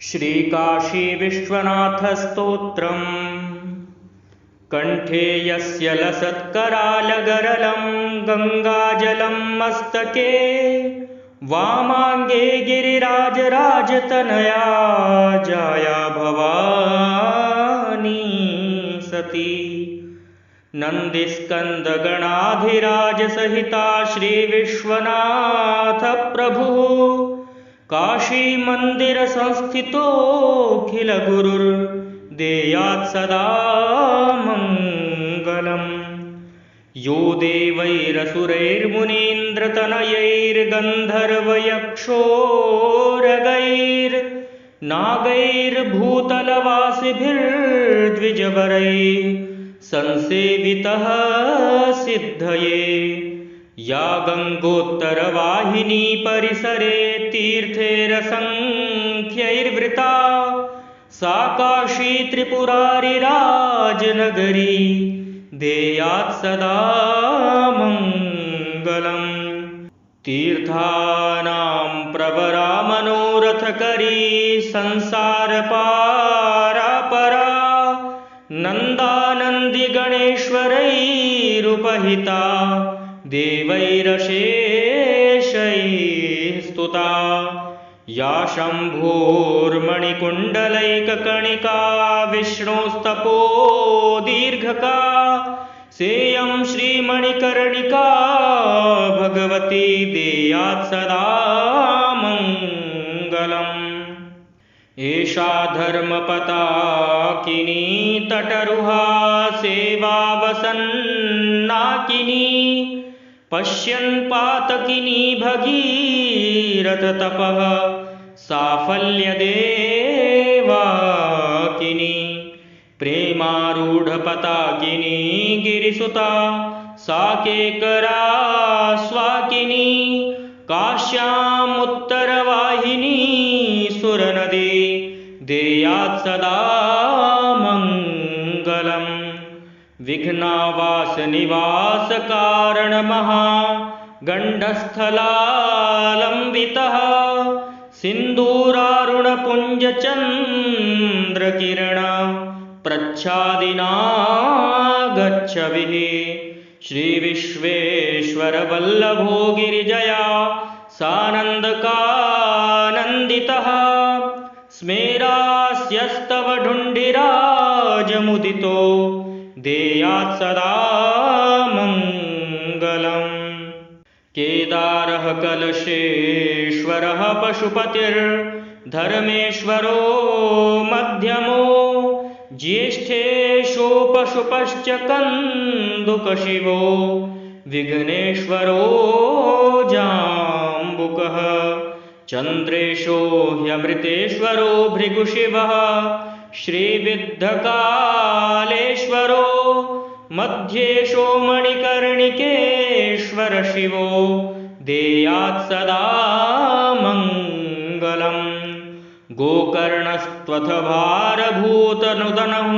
श्रीकाशी विश्वनाथस्तोत्रम् कण्ठे यस्य लसत्करालगरलं गङ्गाजलं मस्तके वामाङ्गे गिरिराजराजतनया जाया भवानी सती नन्दिस्कन्दगणाधिराजसहिता श्रीविश्वनाथ प्रभुः काशीमन्दिरसंस्थितोऽखिल गुरुर्देयात् सदा मङ्गलम्। यो देवैरसुरैर्मुनीन्द्रतनयैर्गन्धर्वयक्षोरगैर्नागैर्भूतलवासिभिर्द्विजवरैः संसेवितः सिद्धये। या गङ्गोत्तरवाहिनी परिसरे तीर्थैरसङ्ख्यैर्वृता सा काशी त्रिपुरारिराजनगरी देयात् सदा मङ्गलम्। तीर्थानां प्रवरा मनोरथकरी संसारपारापरा नन्दानन्दिगणेश्वरैरुपहिता देवैरशेषैः स्तुता। या शम्भोर्मणिकुण्डलैककणिका विष्णोस्तपोदीर्घका सेयं श्रीमणिकर्णिका भगवती देयात् सदा मङ्गलम्। एषा धर्मपताकिनी तटरुहा सेवावसन्नाकिनी पश्यन्पातकिनी भगीरथतपः साफल्यदेवाकिनी प्रेमारूढपताकिनी गिरिसुता साकेकरा स्वाकिनी काश्यामुत्तरवाहिनी सुरनदी देयात् सदा मङ्गलम्। विघ्नावासनिवासकारणमहा गण्डस्थलालम्बितः सिन्दूरारुणपुञ्जचन्द्रकिरण प्रच्छादिना गच्छविः श्रीविश्वेश्वरवल्लभो गिरिजया सानन्दकानन्दितः स्मेरास्यस्तव ढुण्डिराजमुदितो देयात् सदा मङ्गलम्। केदारः कलशेश्वरः पशुपतिर्धर्मेश्वरो मध्यमो ज्येष्ठेषु पशुपश्च कन्दुकशिवो विघ्नेश्वरो जाम्बुकः चन्द्रेशो ह्यमृतेश्वरो भृगुशिवः श्रीविद्धकालेश्वरो मध्येशो मणिकर्णिकेश्वर शिवो देयात् सदा मङ्गलम्। गोकर्णस्त्वथ भारभूतनुदनः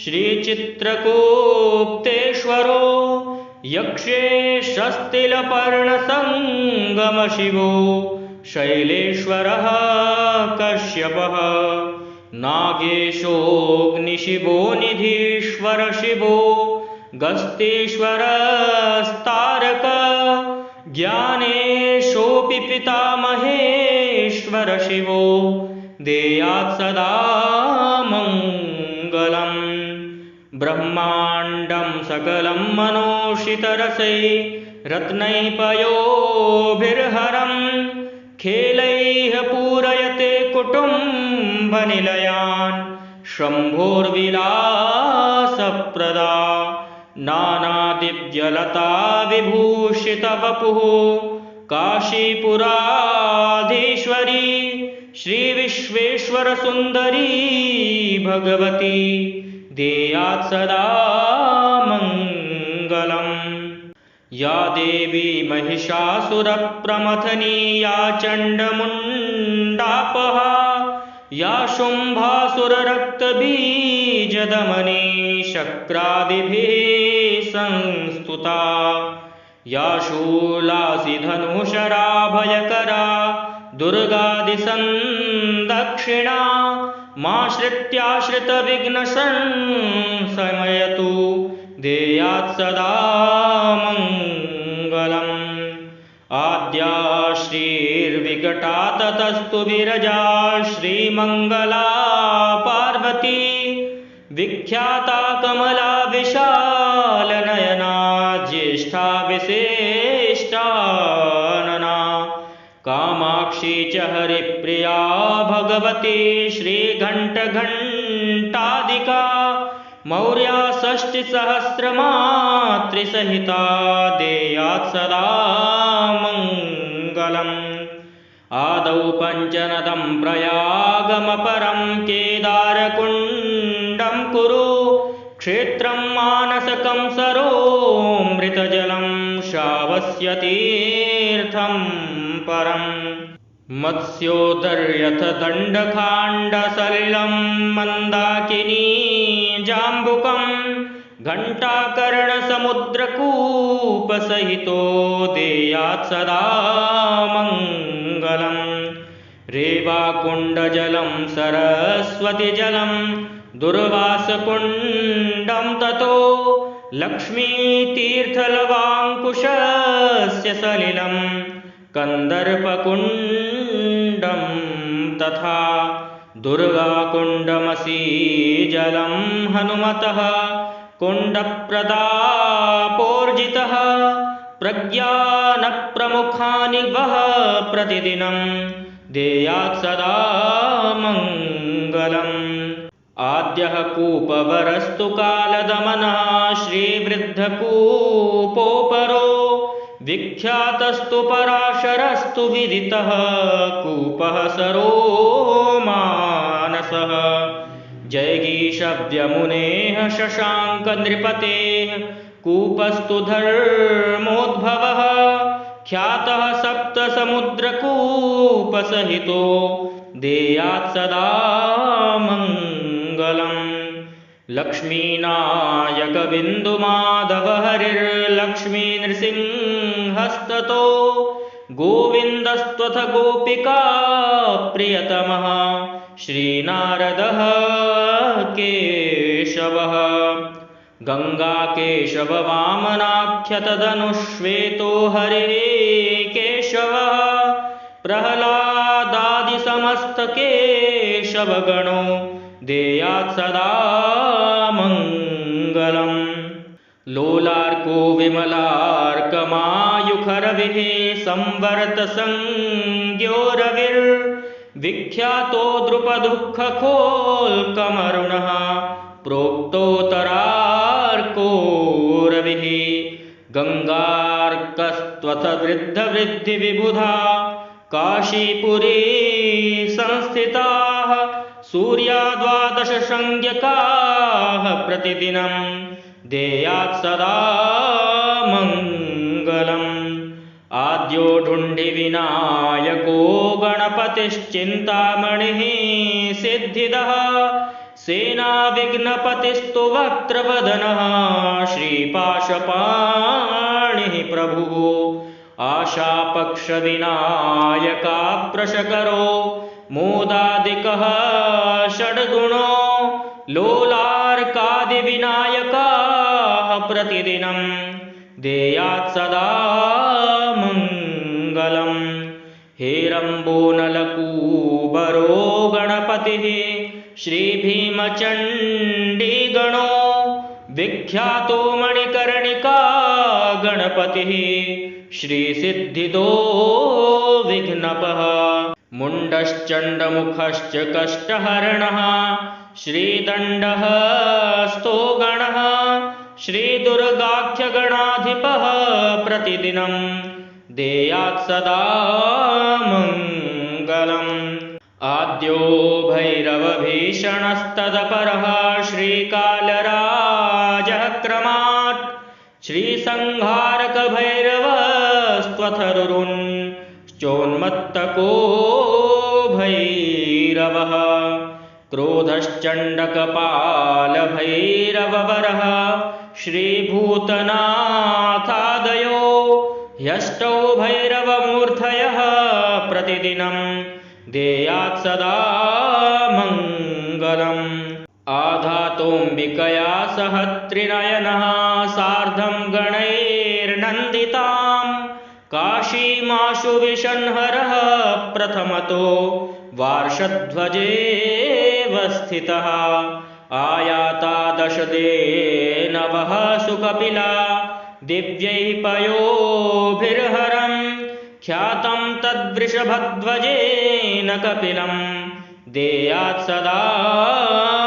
श्रीचित्रकूप्तेश्वरो यक्षेशस्तिलपर्णसङ्गमशिवो शैलेश्वरः कश्यपः नागेशोऽग्निशिवो निधीश्वर शिवो गस्तीश्वरस्तारक ज्ञानेशोऽपि पितामहेश्वर शिवो देयात् सदा मङ्गलम्। ब्रह्माण्डं सकलं मनोषितरसैरत्नैः पयोभिर्हरं खेलैः पूरयते कुटुम्बनिलयान् शम्भोर्विलासप्रदा नानादिव्यलता विभूषितवपुः काशीपुराधीश्वरी श्रीविश्वेश्वरसुन्दरी भगवती देयात् सदा मङ्गलम्। या देवी महिषासुरप्रमथनी या चण्डमुण्डापहा या शुम्भासुररक्तबीजदमनी शक्रादिभिः संस्तुता या शूलासिधनुशराभयकरा दुर्गादिसन्दक्षिणा माश्रित्याश्रितविघ्नसंशमयतु देयात् सदा मङ्गलम्। आद्या श्रीर्विकटा ततस्तु विरजा श्रीमङ्गला पार्वती विख्याता कमला विशालनयना ज्येष्ठा विशिष्टानना कामाक्षी च हरिप्रिया भगवती श्रीघण्टघण्टादिका मौर्या षष्टिसहस्रमातृसहिता देयात् सदा मङ्गलम्। आदौ पञ्चनदं प्रयागमपरं केदारकुण्डं कुरु क्षेत्रं मानसकं सरोमृतजलं श्रावस्यतीर्थं परम्। मत्स्योदर्यथ दण्डखाण्डसलिलं मन्दाकिनी जाम्बुकं घण्टाकर्णसमुद्रकूपसहितो देयात् सदा मङ्गलम्। रेवाकुण्डजलं सरस्वतीजलं दुर्वासकुण्डं ततो लक्ष्मीतीर्थलवाङ्कुशस्य सलिलं कन्दर्पकुण्डं तथा दुर्गाकुण्डमसीजलं हनुमतः कुण्डप्रदापोर्जितः प्रज्ञानप्रमुखानि वः प्रतिदिनं देयात् सदा मङ्गलम्। आद्यः कूपवरस्तु कालदमनः श्रीवृद्धकूपोपरो विख्यातस्तु पराशरस्तु विदितः कूपः सरो मानसः। जैगीषव्यमुनेः शशाङ्कनृपतेः कूपस्तु धर्मोद्भवः ख्यातः सप्तसमुद्रकूपसहितो देयात् सदा मङ्गलम्। लक्ष्मीनायकबिन्दुमाधवहरिर्लक्ष्मीनृसिंहस्ततो गोविन्दस्त्वथ गोपिका प्रियतमः श्रीनारदः केशवः। गङ्गाकेशववामनाख्यतदनुश्वेतो हरिः केशवः प्रह्लादादिसमस्तकेशवगणो देयात् सदा मङ्गलम्। लोलार्को विमलार्कमायुखरविः संवर्तसंज्ञो रविर्विख्यातो द्रुपदुःखकोल्कमरुणः प्रोक्तोत्तरार्को रविः। गङ्गार्कस्त्वथ वृद्धवृद्धिविबुधा काशीपुरी संस्थिताः सूर्या द्वादश संज्ञकाः प्रतिदिनं देयात् सदा मङ्गलम्। आद्यो ढुण्डिविनायको गणपतिश्चिन्तामणिः सिद्धिदः सेनाविघ्नपतिस्तु वक्त्रवदनः श्रीपाशपाणिः प्रभुः। आशापक्षविनायकाप्रशकरो मोदादिकः षड्गुणो लोलार्कादिविनायकाः प्रतिदिनं देयात् सदा मङ्गलम्। हेरम्बोनलकूबरो गणपतिः श्रीभीमचण्डीगणो विख्यातो मणिकर्णिका गणपतिः श्रीसिद्धिदो विघ्नपः। मुण्डश्चण्डमुखश्च कष्टहरणः श्रीदण्डः स्तोगणः श्रीदुर्गाख्यगणाधिपः प्रतिदिनं देयात् सदा मङ्गलम्। आद्यो भैरवभीषणस्तदपरः श्रीकालराजः क्रमात् श्रीसंहारकभैरवस्त्वथरुरुञ्चोन्मत्तको भैरवः। क्रोधश्चण्डकपालभैरववरः श्रीभूतनाथादयो ह्यष्टौ भैरवमूर्तयः प्रतिदिनं देयात् सदा मङ्गलम् आधातोऽम्बिकया सह त्रिनयनः सार्धं गणैर्नन्दितां काशीमाशु विशन्हरः प्रथमतो वार्षध्वजेव स्थितः आयाता दशदेनवः सुकपिला दिव्यैः पयोभिर्हरं ख्यातं तद्वृषभध्वजेन कपिलं देयात् सदा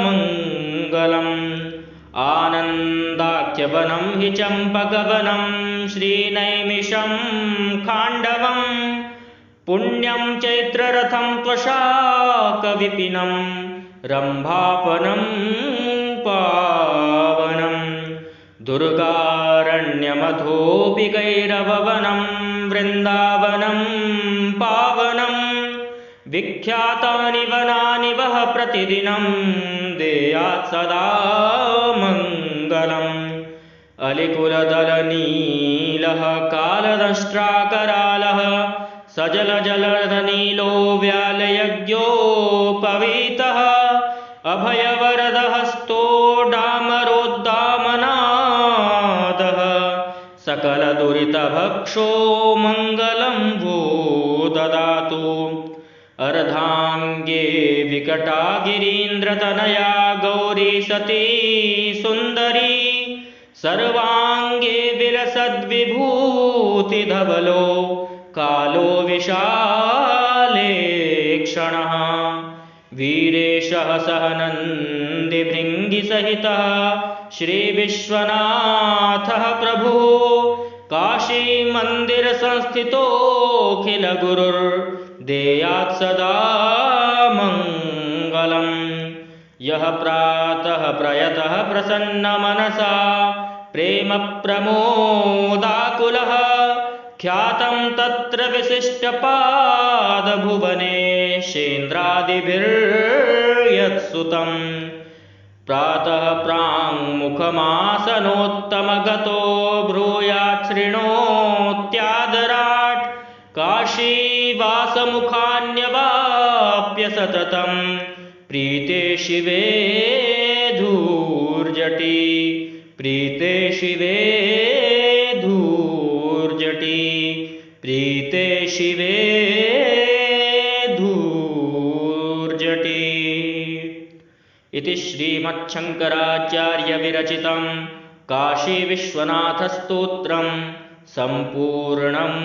मङ्गलम् आनन्दाख्यवनं हि चम्पकवनं श्रीनैमिषं खाण्डवं पुण्यं चैत्ररथं त्वशाकविपिनं रम्भापनं पावनं दुर्गारण्यमथोऽपि गैरववनं वृन्दावनं पावनं विख्यातानि वनानि वः प्रतिदिनं देयात् सदा मङ्गलम् अलिकुलदलनीलः कालदंष्ट्राकरालः सजलजलदनीलो व्यालयज्ञोपवीतः अभयवरदहस्तो डामरोद्दामनादः सकलदुरितभक्षो मङ्गलं वो ददातु अर्धाङ्गे विकटा गिरीन्द्रतनया गौरी सती सुन्दरी सर्वाङ्गे विलसद्विभूतिधवलो कालो विशाले क्षणः वीरेशः सह नन्दिभृङ्गिसहितः श्रीविश्वनाथः प्रभुः काशीमन्दिरसंस्थितोऽखिलगुरुर्देयात् सदा मङ्गलम् यः प्रातः प्रयतः प्रसन्नमनसा प्रेमप्रमोदाकुलः ख्यातं तत्र विशिष्टपादभुवनेशेन्द्रादिभिर्यत्सुतम् प्रातः प्राङ्मुखमासनोत्तमगतो ब्रूयात् शृणोत्यादराट् काशीवासमुखान्यवाप्य सततं प्रीते शिवे धूर्जटी प्रीते शिवे धूर्जटी प्रीते शिवे धूर्जटी इति श्रीमच्छङ्कराचार्यविरचितं काशीविश्वनाथस्तोत्रं सम्पूर्णम्।